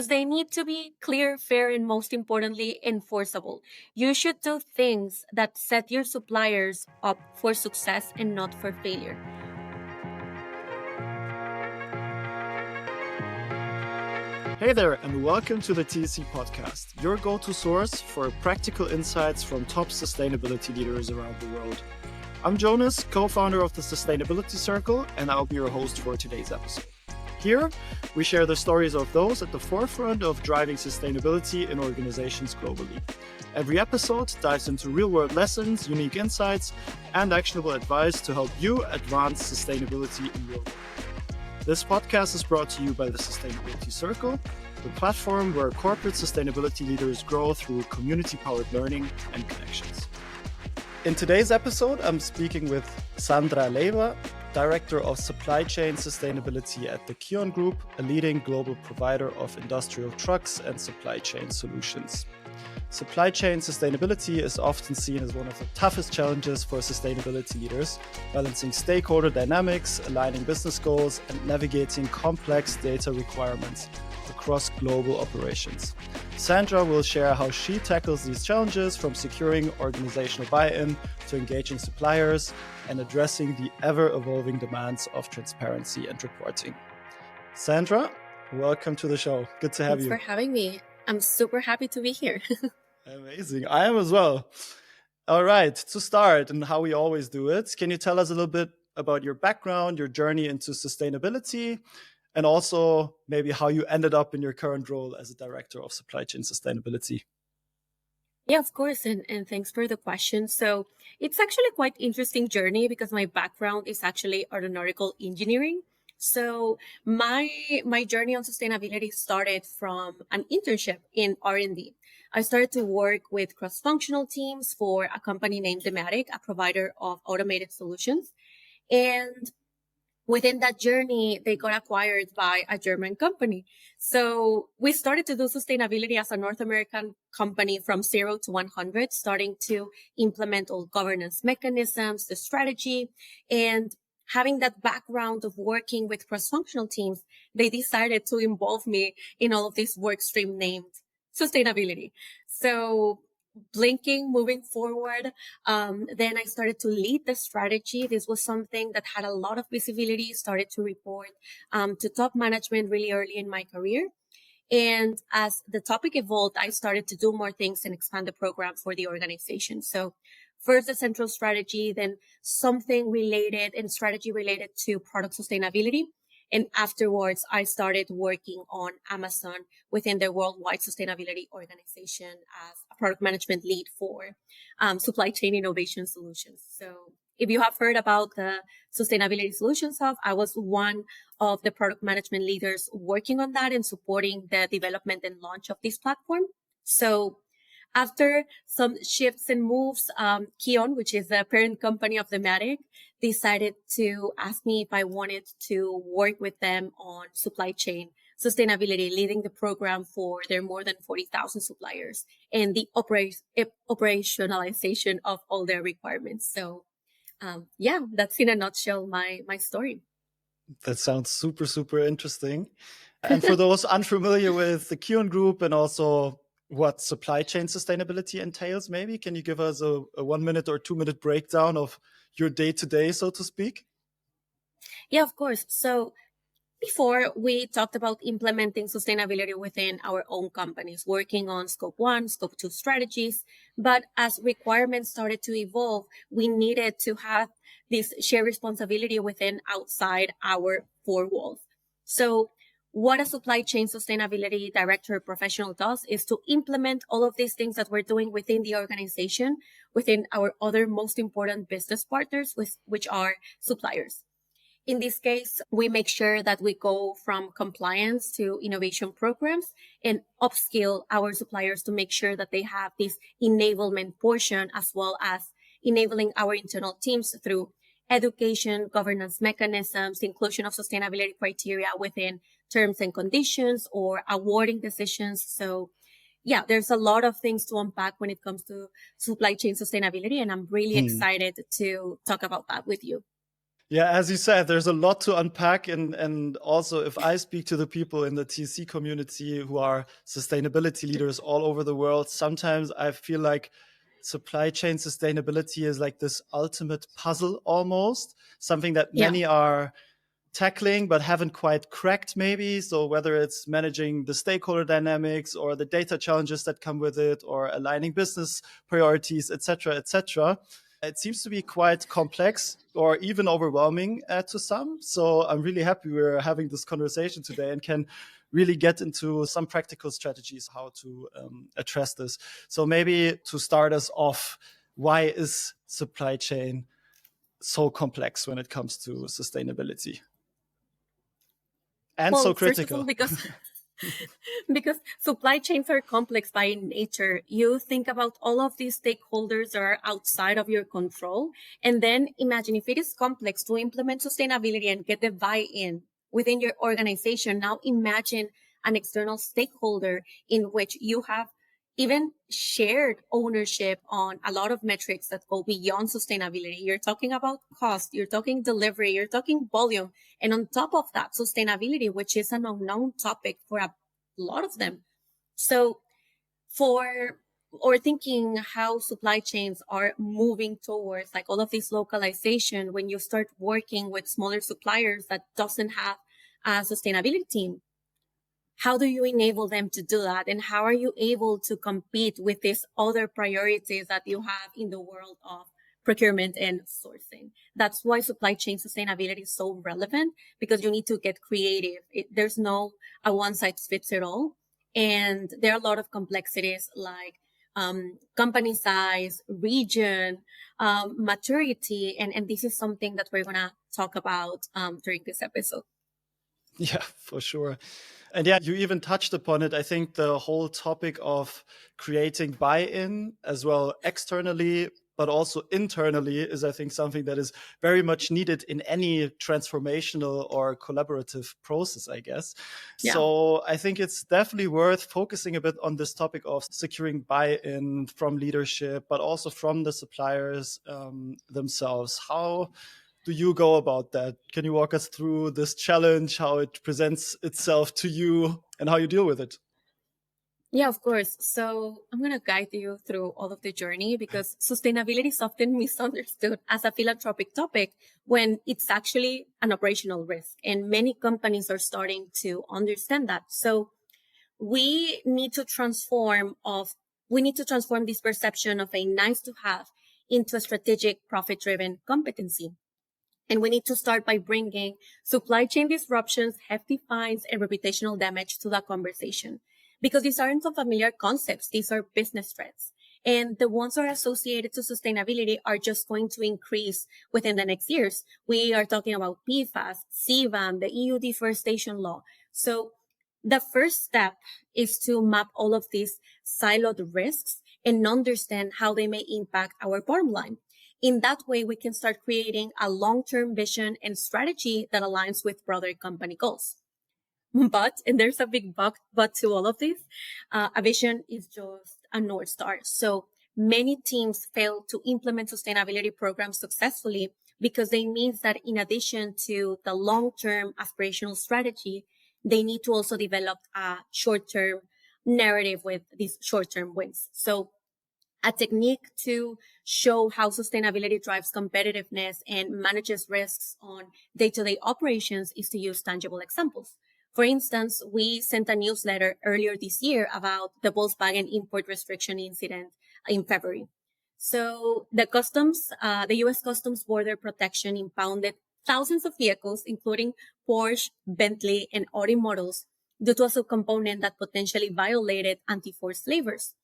They need to be clear, fair, and most importantly, enforceable. You should do things that set your suppliers up for success and not for failure. Hey there, and welcome to the TSC podcast, your go-to source for practical insights from top sustainability leaders around the world. I'm Jonas, co-founder of the Sustainability Circle, and I'll be your host for today's episode. Here, we share the stories of those at the forefront of driving sustainability in organizations globally. Every episode dives into real-world lessons, unique insights, and actionable advice to help you advance sustainability in your work. This podcast is brought to you by the Sustainability Circle, the platform where corporate sustainability leaders grow through community-powered learning and connections. In today's episode, I'm speaking with Sandra Leyva, Director of Supply Chain Sustainability at the KION Group, a leading global provider of industrial trucks and supply chain solutions. Supply chain sustainability is often seen as one of the toughest challenges for sustainability leaders, balancing stakeholder dynamics, aligning business goals, and navigating complex data requirements across global operations. Sandra will share how she tackles these challenges, from securing organizational buy-in to engaging suppliers and addressing the ever-evolving demands of transparency and reporting. Sandra, welcome to the show. Good to have Thanks you. for having me. I'm super happy to be here. Amazing. I am as well. All right. To start, and how we always do it, can you tell us a little bit about your background, your journey into sustainability, and also maybe how you ended up in your current role as a director of supply chain sustainability? Yeah, of course. And thanks for the question. So it's actually quite interesting journey because my background is actually aeronautical engineering. So my journey on sustainability started from an internship in R&D. I started to work with cross-functional teams for a company named Dematic, a provider of automated solutions. And within that journey, they got acquired by a German company. So we started to do sustainability as a North American company from 0 to 100, starting to implement all governance mechanisms, the strategy, and having that background of working with cross-functional teams, they decided to involve me in all of this work stream named sustainability. So moving forward, then I started to lead the strategy. This was something that had a lot of visibility, started to report to top management really early in my career. And as the topic evolved, I started to do more things and expand the program for the organization. So first the central strategy, then something related and strategy related to product sustainability. And afterwards, I started working on Amazon within their worldwide sustainability organization as a product management lead for supply chain innovation solutions. So if you have heard about the Sustainability Solutions Hub, I was one of the product management leaders working on that and supporting the development and launch of this platform. So after some shifts and moves, KION, which is the parent company of Dematic, decided to ask me if I wanted to work with them on supply chain sustainability, leading the program for their more than 40,000 suppliers and the operationalization of all their requirements. So, that's in a nutshell my story. That sounds super, super interesting. And for those unfamiliar with the KION Group and also what supply chain sustainability entails, maybe can you give us a 1 minute or 2 minute breakdown of your day-to-day, so to speak? Yeah, of course. So before, we talked about implementing sustainability within our own companies, working on scope 1, scope 2 strategies. But as requirements started to evolve, we needed to have this shared responsibility within outside our four walls. So what a supply chain sustainability director professional does is to implement all of these things that we're doing within the organization, within our other most important business partners, which are suppliers. In this case, we make sure that we go from compliance to innovation programs and upskill our suppliers to make sure that they have this enablement portion, as well as enabling our internal teams through education, governance mechanisms, inclusion of sustainability criteria within terms and conditions or awarding decisions. So yeah, there's a lot of things to unpack when it comes to supply chain sustainability, and I'm really excited to talk about that with you. Yeah, as you said, there's a lot to unpack, and also if I speak to the people in the TC community who are sustainability leaders all over the world, sometimes I feel like supply chain sustainability is like this ultimate puzzle almost, something that Yeah. many are tackling but haven't quite cracked maybe. So whether it's managing the stakeholder dynamics or the data challenges that come with it or aligning business priorities, etc., etc., it seems to be quite complex or even overwhelming to some. So I'm really happy we're having this conversation today and can really get into some practical strategies how to address this. So maybe to start us off, why is supply chain so complex when it comes to sustainability and so Well, first of all, critical? because supply chains are complex by nature. You think about all of these stakeholders are outside of your control. And then imagine if it is complex to implement sustainability and get the buy-in within your organization. Now imagine an external stakeholder in which you have even shared ownership on a lot of metrics that go beyond sustainability. You're talking about cost, you're talking delivery, you're talking volume. And on top of that, sustainability, which is an unknown topic for a lot of them. So for or thinking how supply chains are moving towards like all of this localization, when you start working with smaller suppliers that doesn't have a sustainability team, how do you enable them to do that? And how are you able to compete with these other priorities that you have in the world of procurement and sourcing? That's why supply chain sustainability is so relevant, because you need to get creative. There's no a one size fits it all. And there are a lot of complexities like company size, region, maturity. And this is something that we're going to talk about during this episode. Yeah, for sure. And yeah, you even touched upon it. I think the whole topic of creating buy-in as well externally, but also internally is, I think, something that is very much needed in any transformational or collaborative process, I guess. Yeah. So I think it's definitely worth focusing a bit on this topic of securing buy-in from leadership, but also from the suppliers themselves. How do you go about that? Can you walk us through this challenge, how it presents itself to you, and how you deal with it? Yeah, of course. So I'm going to guide you through all of the journey, because sustainability is often misunderstood as a philanthropic topic when it's actually an operational risk. And many companies are starting to understand that. So we need to transform of, we need to transform this perception of a nice to have into a strategic profit driven competency. And we need to start by bringing supply chain disruptions, hefty fines, and reputational damage to the conversation. Because these aren't unfamiliar concepts. These are business threats. And the ones that are associated to sustainability are just going to increase within the next years. We are talking about PFAS, CBAM, the EU deforestation law. So the first step is to map all of these siloed risks and understand how they may impact our bottom line. In that way, we can start creating a long-term vision and strategy that aligns with broader company goals. But, and there's a big but to all of this, a vision is just a North Star. So many teams fail to implement sustainability programs successfully because they means that in addition to the long-term aspirational strategy, they need to also develop a short-term narrative with these short-term wins. So a technique to show how sustainability drives competitiveness and manages risks on day-to-day operations is to use tangible examples. For instance, we sent a newsletter earlier this year about the Volkswagen import restriction incident in February. So the U.S. Customs Border Protection impounded thousands of vehicles, including Porsche, Bentley, and Audi models, due to a subcomponent that potentially violated anti-forced labors.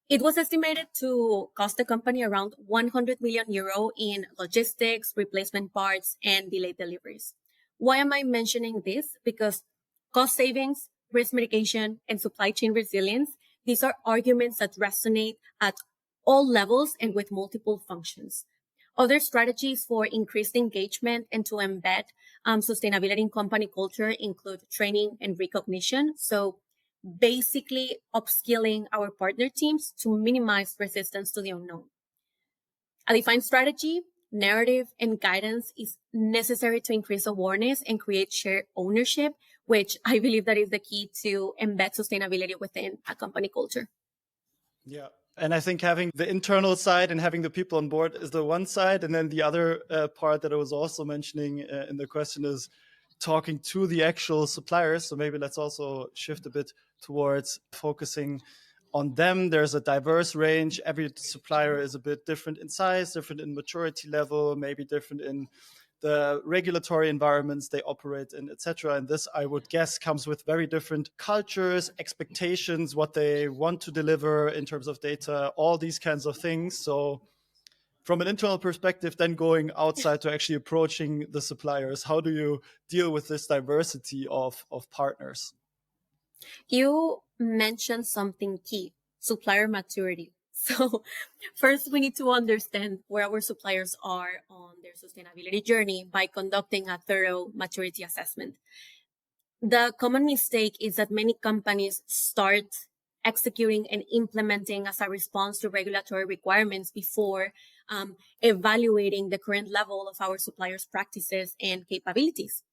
It was estimated to cost the company around 100 million euro in logistics, replacement parts, and delayed deliveries. Why am I mentioning this? Because cost savings, risk mitigation, and supply chain resilience, these are arguments that resonate at all levels and with multiple functions. Other strategies for increased engagement and to embed sustainability in company culture include training and recognition. So basically upskilling our partner teams to minimize resistance to the unknown. A defined strategy narrative, and guidance is necessary to increase awareness and create shared ownership, which I believe that is the key to embed sustainability within a company culture. Yeah. And I think having the internal side and having the people on board is the one side. And then the other part that I was also mentioning in the question is talking to the actual suppliers. So maybe let's also shift a bit towards focusing on them. There's a diverse range. Every supplier is a bit different in size, different in maturity level, maybe different in the regulatory environments they operate in, etc. And this, I would guess, comes with very different cultures, expectations, what they want to deliver in terms of data, all these kinds of things. So from an internal perspective, then going outside to actually approaching the suppliers, how do you deal with this diversity of partners? You mentioned something key, supplier maturity. So first we need to understand where our suppliers are on their sustainability journey by conducting a thorough maturity assessment. The common mistake is that many companies start executing and implementing as a response to regulatory requirements before evaluating the current level of our suppliers' practices and capabilities.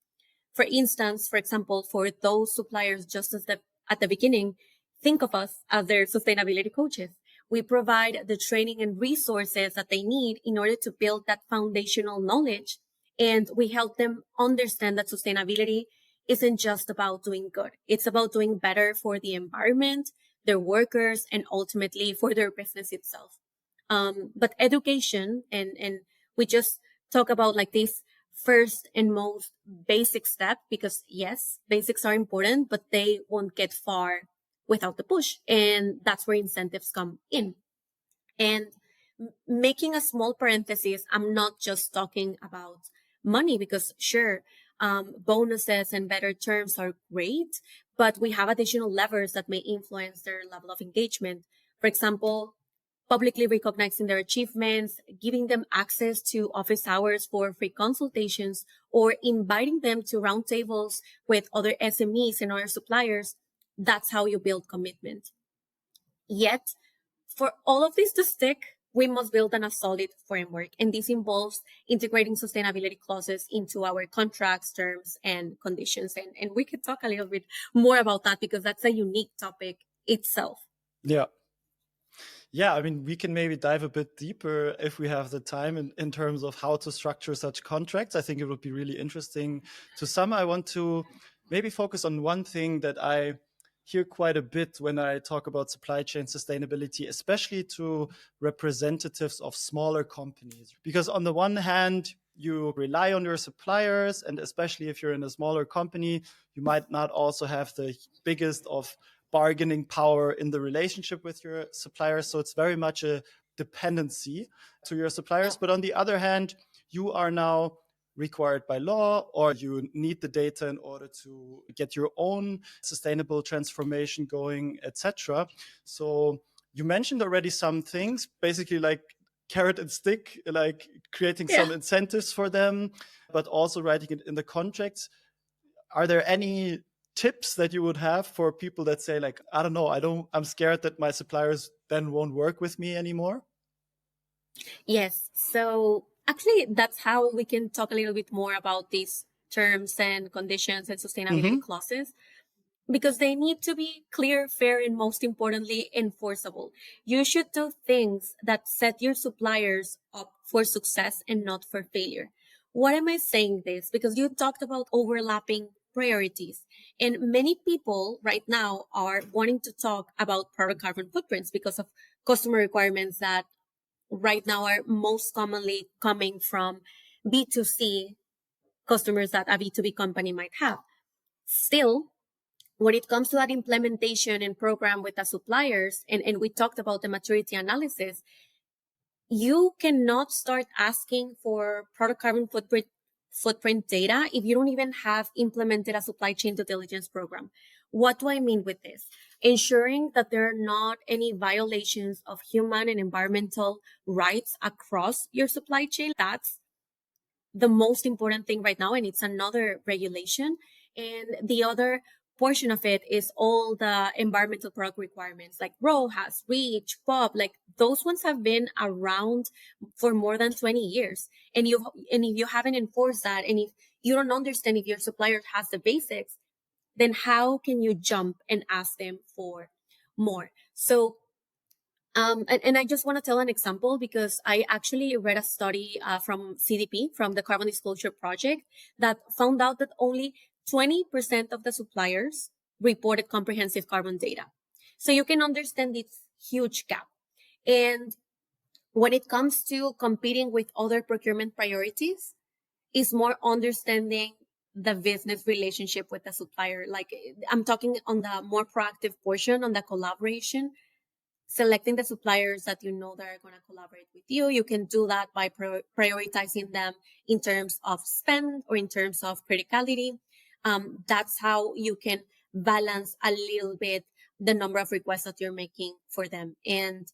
For instance, for example, for those suppliers just at the beginning, think of us as their sustainability coaches. We provide the training and resources that they need in order to build that foundational knowledge. And we help them understand that sustainability isn't just about doing good. It's about doing better for the environment, their workers, and ultimately for their business itself. But education and we just talk about like this first and most basic step, because yes, basics are important, but they won't get far without the push. And that's where incentives come in. And making a small parenthesis, I'm not just talking about money, because sure, bonuses and better terms are great, but we have additional levers that may influence their level of engagement. For example, publicly recognizing their achievements, giving them access to office hours for free consultations, or inviting them to roundtables with other SMEs and other suppliers. That's how you build commitment. Yet, for all of this to stick, we must build on a solid framework. And this involves integrating sustainability clauses into our contracts, terms, and conditions. And we could talk a little bit more about that because that's a unique topic itself. Yeah. Yeah, I mean, we can maybe dive a bit deeper if we have the time in terms of how to structure such contracts. I think it would be really interesting to some. I want to maybe focus on one thing that I hear quite a bit when I talk about supply chain sustainability, especially to representatives of smaller companies. Because on the one hand, you rely on your suppliers, and especially if you're in a smaller company, you might not also have the biggest of bargaining power in the relationship with your suppliers. So it's very much a dependency to your suppliers. But on the other hand, you are now required by law, or you need the data in order to get your own sustainable transformation going, etc. So you mentioned already some things, basically like carrot and stick, like creating some incentives for them, but also writing it in the contracts. Are there any tips that you would have for people that say like, I don't know, I'm scared that my suppliers then won't work with me anymore? Yes. So actually, that's how we can talk a little bit more about these terms and conditions and sustainability clauses, because they need to be clear, fair, and most importantly, enforceable. You should do things that set your suppliers up for success and not for failure. Why am I saying this? Because you talked about overlapping priorities, and many people right now are wanting to talk about product carbon footprints because of customer requirements that right now are most commonly coming from B2C customers that a B2B company might have. Still, when it comes to that implementation and program with the suppliers, and we talked about the maturity analysis, you cannot start asking for product carbon footprint data if you don't even have implemented a supply chain due diligence program. What do I mean with this? Ensuring that there are not any violations of human and environmental rights across your supply chain. That's the most important thing right now, and it's another regulation. And the other portion of it is all the environmental product requirements like RoHS, REACH, POP, like those ones have been around for more than 20 years. And if you haven't enforced that, and if you don't understand if your supplier has the basics, then how can you jump and ask them for more? So and I just want to tell an example because I actually read a study from CDP, from the Carbon Disclosure Project, that found out that only 20% of the suppliers reported comprehensive carbon data. So you can understand this huge gap. And when it comes to competing with other procurement priorities, is more understanding the business relationship with the supplier. Like I'm talking on the more proactive portion, on the collaboration, selecting the suppliers that you know that are going to collaborate with you. You can do that by prioritizing them in terms of spend or in terms of criticality. That's how you can balance a little bit the number of requests that you're making for them. And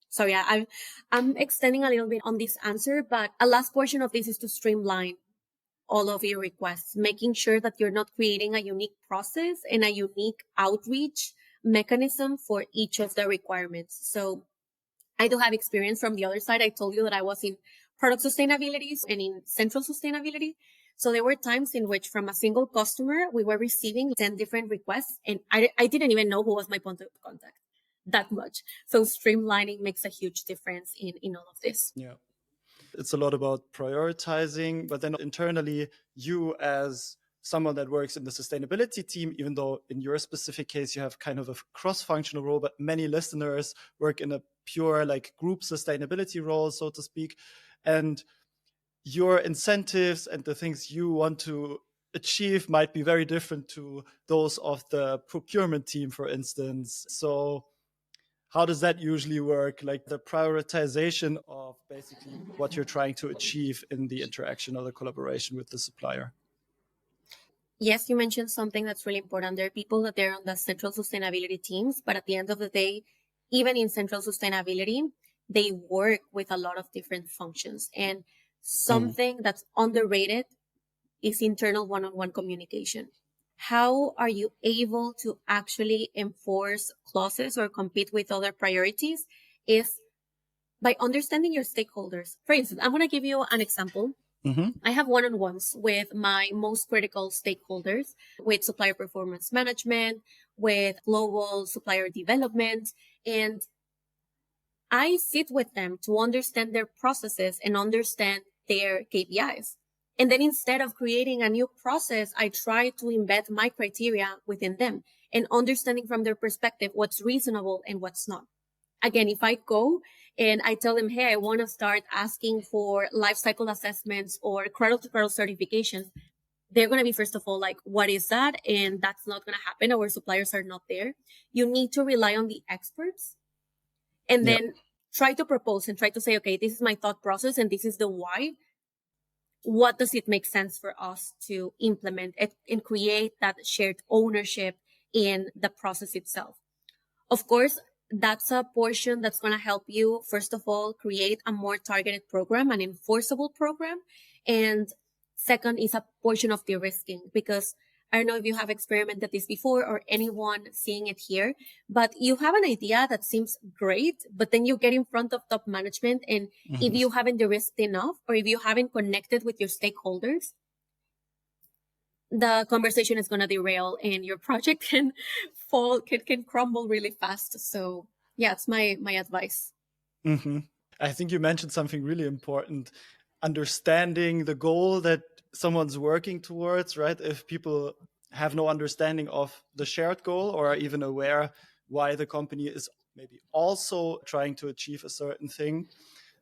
so, yeah, I'm extending a little bit on this answer, but a last portion of this is to streamline all of your requests, making sure that you're not creating a unique process and a unique outreach mechanism for each of the requirements. So I do have experience from the other side. I told you that I was in product sustainability and in central sustainability. So there were times in which from a single customer, we were receiving 10 different requests and I didn't even know who was my point of contact that much. So streamlining makes a huge difference in all of this. Yeah. It's a lot about prioritizing, but then internally, you as someone that works in the sustainability team, even though in your specific case, you have kind of a cross-functional role, but many listeners work in a pure like group sustainability role, so to speak. And your incentives and the things you want to achieve might be very different to those of the procurement team, for instance. So how does that usually work? Like the prioritization of basically what you're trying to achieve in the interaction or the collaboration with the supplier. Yes, you mentioned something that's really important. There are people that they're on the central sustainability teams, but at the end of the day, even in central sustainability, they work with a lot of different functions. And something that's underrated is internal one-on-one communication. How are you able to actually enforce clauses or compete with other priorities is by understanding your stakeholders. For instance, I'm going to give you an example. I have one-on-ones with my most critical stakeholders, with supplier performance management, with global supplier development, and I sit with them to understand their processes and understand their KPIs. And then instead of creating a new process, I try to embed my criteria within them and understanding from their perspective what's reasonable and what's not. Again, if I go and I tell them, hey, I want to start asking for life cycle assessments or cradle to cradle certifications, they're going to be, first of all, like, what is that? And that's not going to happen. Our suppliers are not there. You need to rely on the experts and then try to propose and try to say, okay, this is my thought process and this is the why. What does it make sense for us to implement it and create that shared ownership in the process itself? Of course, that's a portion that's going to help you, first of all, create a more targeted program, an enforceable program. And second is a portion of de-risking, because I don't know if you have experimented this before or anyone seeing it here, but you have an idea that seems great, but then you get in front of top management. And if you haven't de-risked enough or if you haven't connected with your stakeholders, the conversation is going to derail and your project can fall, can crumble really fast. So yeah, it's my advice. I think you mentioned something really important, understanding the goal that someone's working towards, right? If people have no understanding of the shared goal or are even aware why the company is maybe also trying to achieve a certain thing,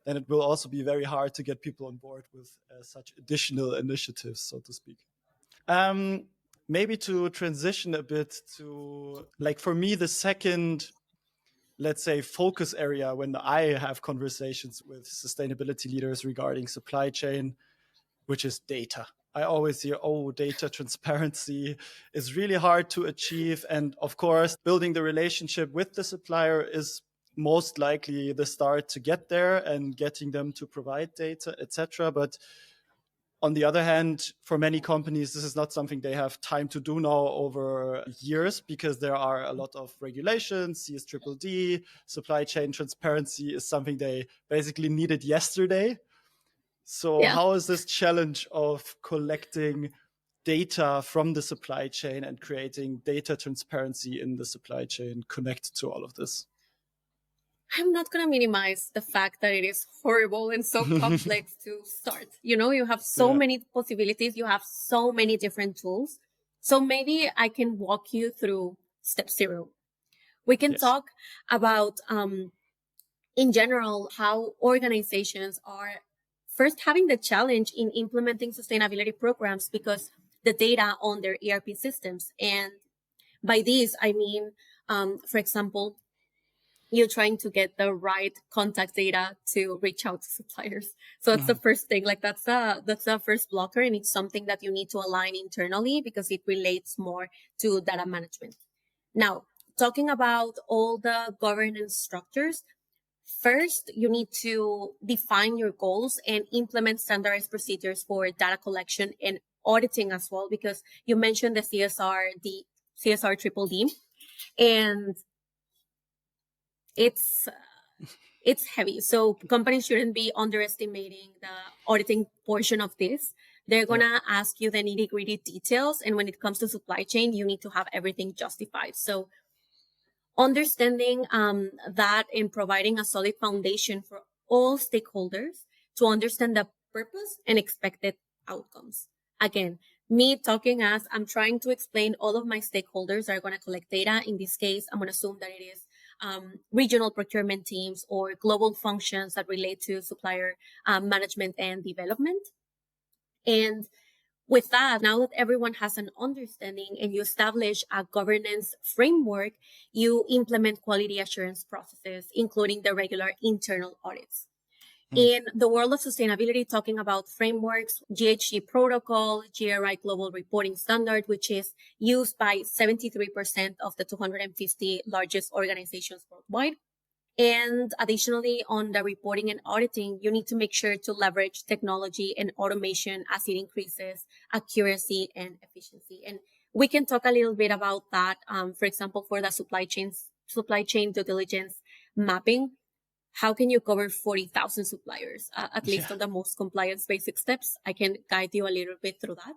then it will also be very hard to get people on board with such additional initiatives, so to speak. Maybe to transition a bit to, like, for me, the second, let's say, focus area when I have conversations with sustainability leaders regarding supply chain, which is data. I always hear, oh, data transparency is really hard to achieve. And of course, building the relationship with the supplier is most likely the start to get there and getting them to provide data, etc. But On the other hand, for many companies, this is not something they have time to do now over years because there are a lot of regulations. CSDDD, supply chain transparency is something they basically needed yesterday. So Yeah. how is this challenge of collecting data from the supply chain and creating data transparency in the supply chain connected to all of this? I'm not going to minimize the fact that it is horrible and so complex to start. You have so Yeah. many possibilities. You have so many different tools. So maybe I can walk you through step zero. We can Yes. talk about, in general, how organizations are first having the challenge in implementing sustainability programs because the data on their ERP systems. And by this, I mean, for example, you're trying to get the right contact data to reach out to suppliers. So that's the Mhm. first thing. Like that's the first blocker. And it's something that you need to align internally because it relates more to data management. Now, talking about all the governance structures, first, you need to define your goals and implement standardized procedures for data collection and auditing as well, because you mentioned the CSR triple D, and it's it's heavy. So companies shouldn't be underestimating the auditing portion of this. They're Yeah. gonna ask you the nitty gritty details, and when it comes to supply chain, you need to have everything justified. So understanding that and providing a solid foundation for all stakeholders to understand the purpose and expected outcomes. Again, me talking as I'm trying to explain, all of my stakeholders are going to collect data. In this case, I'm going to assume that it is regional procurement teams or global functions that relate to supplier management and development. And with that, now that everyone has an understanding and you establish a governance framework, you implement quality assurance processes, including the regular internal audits. Mm. In the world of sustainability, talking about frameworks, GHG protocol, GRI global reporting standard, which is used by 73% of the 250 largest organizations worldwide. And additionally, on the reporting and auditing, you need to make sure to leverage technology and automation as it increases accuracy and efficiency. And we can talk a little bit about that. For example, for the supply chain due diligence mapping, how can you cover 40,000 suppliers, at least Yeah. on the most compliance basic steps? I can guide you a little bit through that.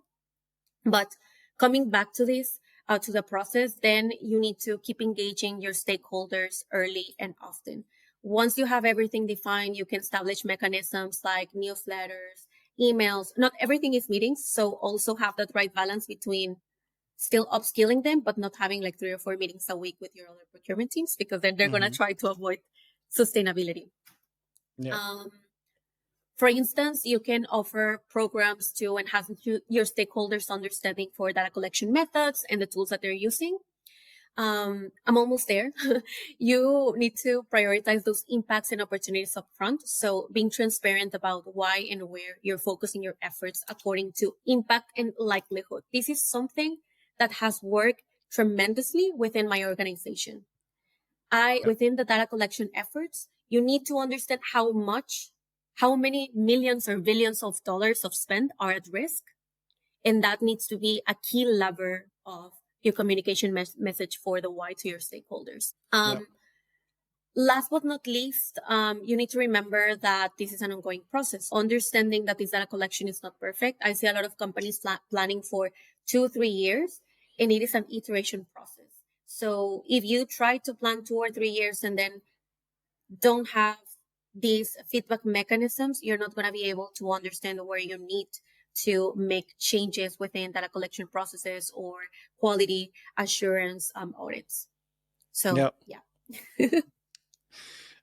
But coming back to this, to the process, then you need to keep engaging your stakeholders early and often. Once you have everything defined, you can establish mechanisms like newsletters, emails. Not everything is meetings. So also have that right balance between still upskilling them, but not having like 3 or 4 meetings a week with your other procurement teams, because then they're going to Mhm. try to avoid sustainability. Yeah. Um, for instance, you can offer programs to enhance your stakeholders' understanding for data collection methods and the tools that they're using. I'm almost there. You need to prioritize those impacts and opportunities up front. So being transparent about why and where you're focusing your efforts according to impact and likelihood. This is something that has worked tremendously within my organization. Yeah. Within the data collection efforts, you need to understand how many millions or billions of dollars of spend are at risk. And that needs to be a key lever of your communication message for the why to your stakeholders. Yeah. Last but not least, you need to remember that this is an ongoing process. Understanding that this data collection is not perfect. I see a lot of companies planning for 2-3 years, and it is an iteration process. So if you try to plan 2 or 3 years and then don't have these feedback mechanisms, you're not going to be able to understand where you need to make changes within data collection processes or quality assurance audits. So Yeah. yeah.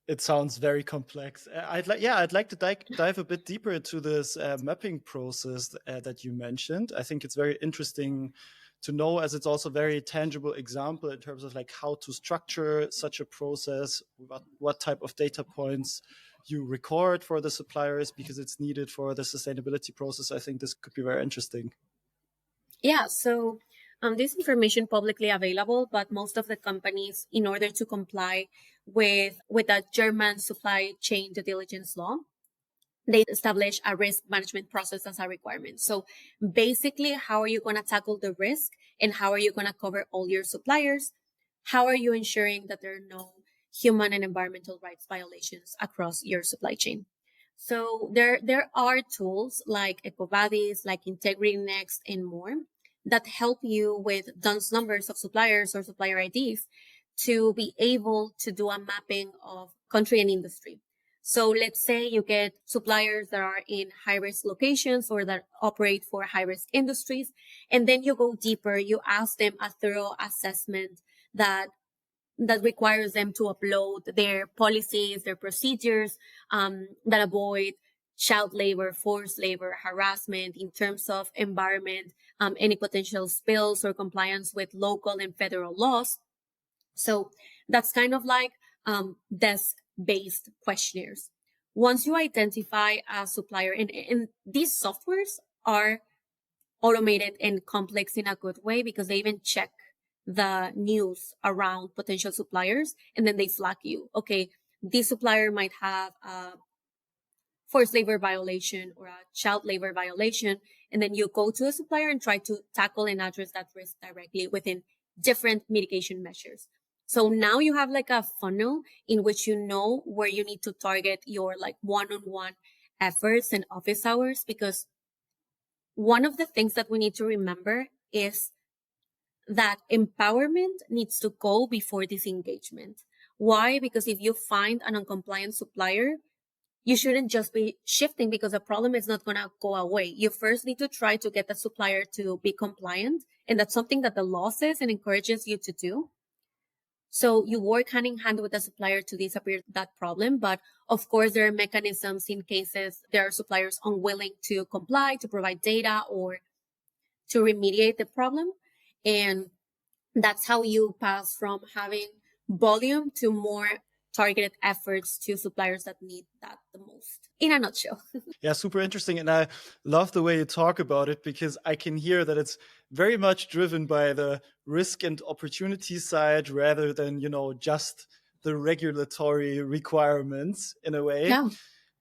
It sounds very complex. I'd like to dive a bit deeper into this mapping process that you mentioned. I think it's very interesting to know, as it's also a very tangible example in terms of like how to structure such a process, what type of data points you record for the suppliers because it's needed for the sustainability process. I think this could be very interesting. Yeah, so this information publicly available, but most of the companies, in order to comply with the German supply chain due diligence law, they establish a risk management process as a requirement. So basically, how are you going to tackle the risk and how are you going to cover all your suppliers? How are you ensuring that there are no human and environmental rights violations across your supply chain? So there are tools like EcoVadis, like Integrity Next, and more that help you with DUNS numbers of suppliers or supplier IDs to be able to do a mapping of country and industry. So let's say you get suppliers that are in high risk locations or that operate for high risk industries. And then you go deeper, you ask them a thorough assessment that requires them to upload their policies, their procedures, that avoid child labor, forced labor, harassment in terms of environment, any potential spills or compliance with local and federal laws. So that's kind of like desk-based questionnaires. Once you identify a supplier, and these softwares are automated and complex in a good way because they even check the news around potential suppliers and then they flag you. Okay, this supplier might have a forced labor violation or a child labor violation. And then you go to a supplier and try to tackle and address that risk directly within different mitigation measures. So now you have like a funnel in which you know where you need to target your like one-on-one efforts and office hours, because one of the things that we need to remember is that empowerment needs to go before disengagement. Why? Because if you find an uncompliant supplier, you shouldn't just be shifting because the problem is not going to go away. You first need to try to get the supplier to be compliant. And that's something that the law says and encourages you to do. So you work hand in hand with the supplier to disappear that problem. But of course, there are mechanisms in cases there are suppliers unwilling to comply, to provide data, or to remediate the problem. And that's how you pass from having volume to more targeted efforts to suppliers that need that the most, in a nutshell. Yeah, super interesting. And I love the way you talk about it because I can hear that it's very much driven by the risk and opportunity side rather than, just the regulatory requirements in a way. Yeah.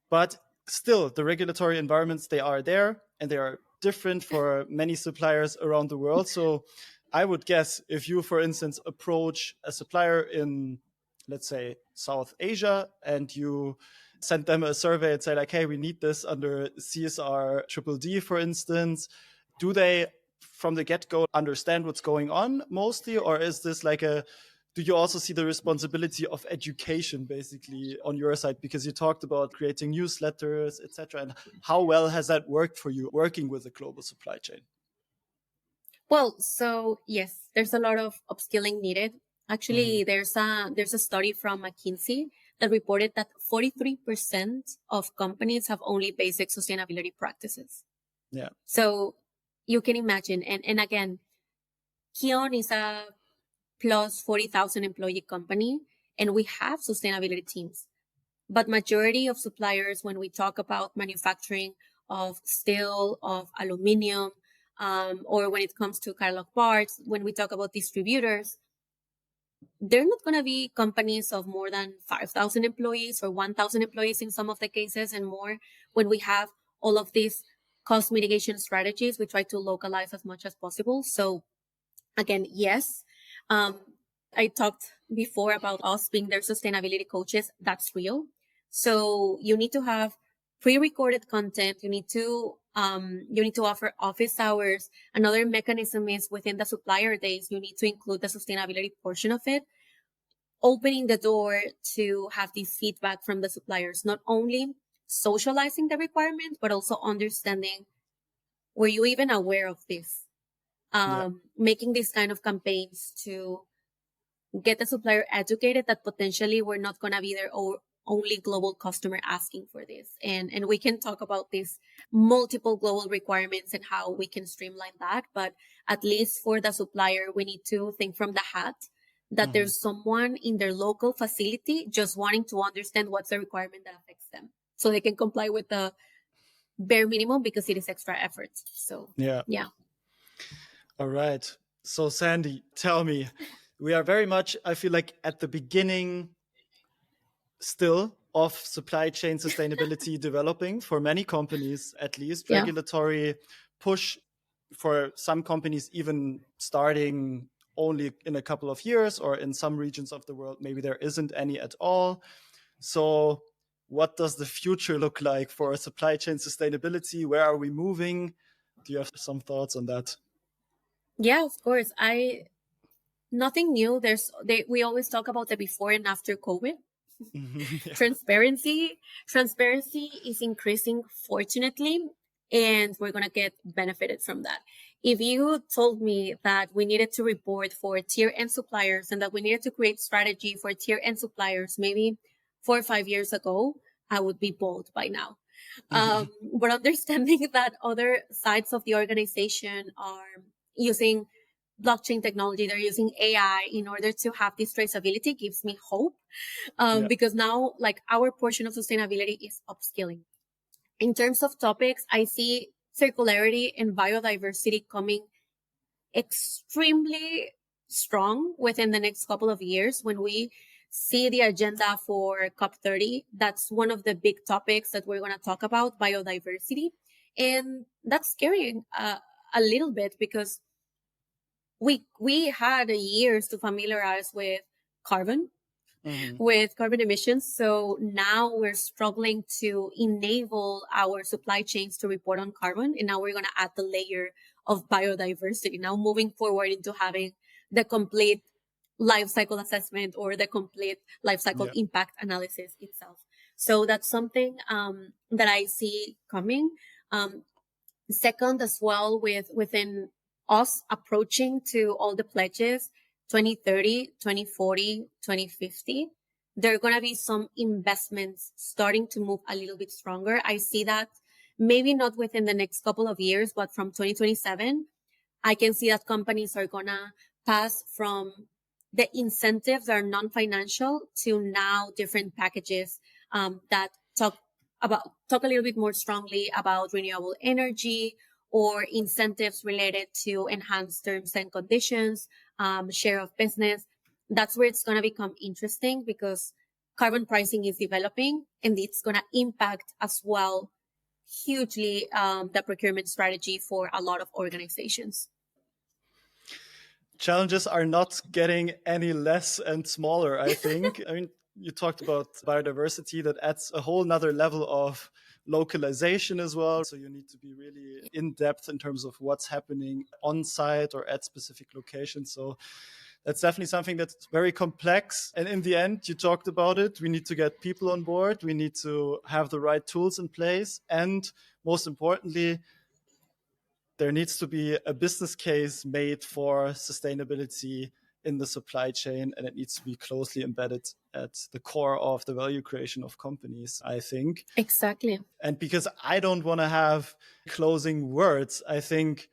But still, the regulatory environments, they are there and they are different for many suppliers around the world. So I would guess if you, for instance, approach a supplier in, let's say, South Asia, and you send them a survey and say like, hey, we need this under CSR triple D, for instance, do they from the get-go understand what's going on mostly? Or is this like do you also see the responsibility of education basically on your side? Because you talked about creating newsletters, etc. And how well has that worked for you working with a global supply chain? Well, so yes, there's a lot of upskilling needed. Actually, there's a study from McKinsey that reported that 43% of companies have only basic sustainability practices. Yeah. So you can imagine, and again, KION is a plus 40,000 employee company, and we have sustainability teams. But majority of suppliers, when we talk about manufacturing of steel, of aluminum, or when it comes to catalog parts, when we talk about distributors, they're not going to be companies of more than 5,000 employees or 1,000 employees in some of the cases and more. When we have all of these cost mitigation strategies, we try to localize as much as possible. So again, yes, I talked before about us being their sustainability coaches. That's real. So you need to have pre-recorded content. You need to offer office hours. Another mechanism is within the supplier days, you need to include the sustainability portion of it, opening the door to have this feedback from the suppliers, not only socializing the requirement, but also understanding, were you even aware of this? Making these kind of campaigns to get the supplier educated that potentially we're not going to be their only global customer asking for this. And we can talk about these multiple global requirements and how we can streamline that. But at least for the supplier, we need to think from the hat that there's someone in their local facility just wanting to understand what's the requirement that affects them so they can comply with the bare minimum because it is extra effort. So yeah. All right. So Sandy, tell me, we are very much, I feel like, at the beginning still of supply chain sustainability developing for many companies, at least Yeah. regulatory push for some companies even starting only in a couple of years, or in some regions of the world maybe there isn't any at all. So what does the future look like for supply chain sustainability? Where are we moving? Do you have some thoughts on that? Yeah, of course. Nothing new. We always talk about the before and after COVID. Yeah. Transparency is increasing, fortunately, and we're going to get benefited from that. If you told me that we needed to report for tier N suppliers and that we needed to create strategy for tier N suppliers maybe 4 or 5 years ago, I would be bold by now. But understanding that other sides of the organization are using blockchain technology, they're using AI in order to have this traceability gives me hope. Yeah. Because now, like, our portion of sustainability is upskilling. In terms of topics, I see circularity and biodiversity coming extremely strong within the next couple of years. When we see the agenda for COP30, that's one of the big topics that we're going to talk about, biodiversity. And that's scary a little bit, because we had years to familiarize with carbon, with carbon emissions. So now we're struggling to enable our supply chains to report on carbon. And now we're going to add the layer of biodiversity, now moving forward into having the complete life cycle assessment or the complete life cycle Yeah. impact analysis itself. So that's something that I see coming. Second, as well, within us approaching to all the pledges, 2030, 2040, 2050, there are going to be some investments starting to move a little bit stronger. I see that maybe not within the next couple of years, but from 2027, I can see that companies are going to pass from the incentives that are non-financial to now different packages that talk a little bit more strongly about renewable energy, or incentives related to enhanced terms and conditions, share of business. That's where it's going to become interesting, because carbon pricing is developing and it's going to impact as well hugely the procurement strategy for a lot of organizations. Challenges are not getting any less and smaller, I think. I mean, you talked about biodiversity, that adds a whole nother level of localization as well. So you need to be really in depth in terms of what's happening on site or at specific locations. So that's definitely something that's very complex. And in the end, you talked about it. We need to get people on board. We need to have the right tools in place. And most importantly, there needs to be a business case made for sustainability in the supply chain, and it needs to be closely embedded at the core of the value creation of companies, I think. Exactly. And because I don't want to have closing words, I think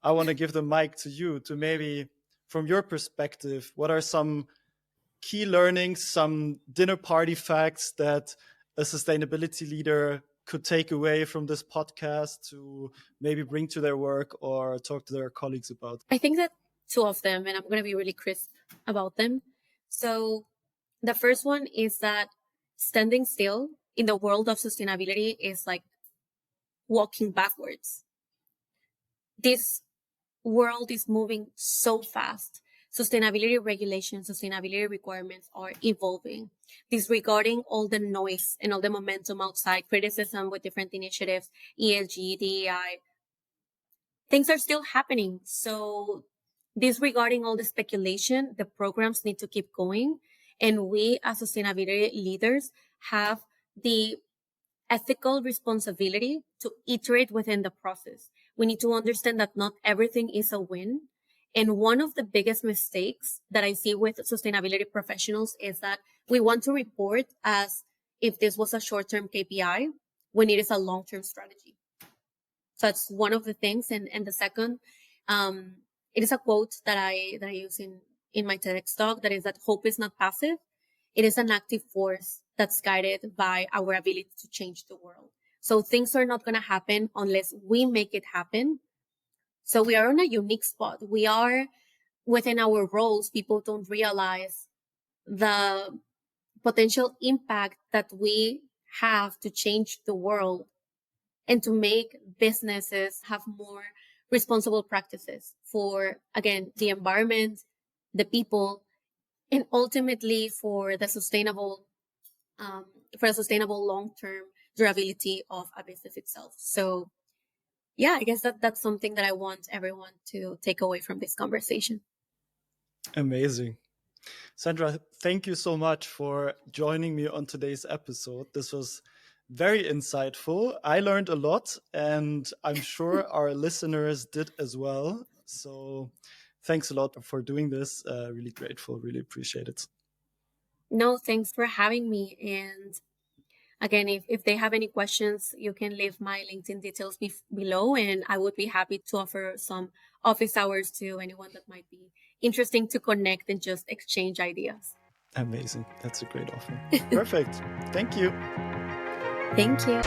I want to give the mic to you to maybe, from your perspective, what are some key learnings, some dinner party facts that a sustainability leader could take away from this podcast to maybe bring to their work or talk to their colleagues about? I think that two of them, and I'm going to be really crisp about them. So the first one is that standing still in the world of sustainability is like walking backwards. This world is moving so fast. Sustainability regulations, sustainability requirements are evolving, disregarding all the noise and all the momentum outside, criticism with different initiatives, ESG, DEI. Things are still happening. So disregarding all the speculation, the programs need to keep going. And we as sustainability leaders have the ethical responsibility to iterate within the process. We need to understand that not everything is a win. And one of the biggest mistakes that I see with sustainability professionals is that we want to report as if this was a short-term KPI when it is a long-term strategy. So that's one of the things. And the second, it is a quote that I use in my TEDx talk, that is that hope is not passive. It is an active force that's guided by our ability to change the world. So things are not going to happen unless we make it happen. So we are in a unique spot. We are within our roles. People don't realize the potential impact that we have to change the world and to make businesses have more responsible practices for, again, the environment, the people, and ultimately um, for the sustainable long-term durability of a business itself. So yeah, I guess that's something that I want everyone to take away from this conversation. Amazing. Sandra, thank you so much for joining me on today's episode. This was very insightful. I learned a lot, and I'm sure our listeners did as well. So, thanks a lot for doing this. Really grateful, really appreciate it. No, thanks for having me. And again, if they have any questions, you can leave my LinkedIn details below, and I would be happy to offer some office hours to anyone that might be interesting to connect and just exchange ideas. Amazing. That's a great offer. Perfect. Thank you. Thank you.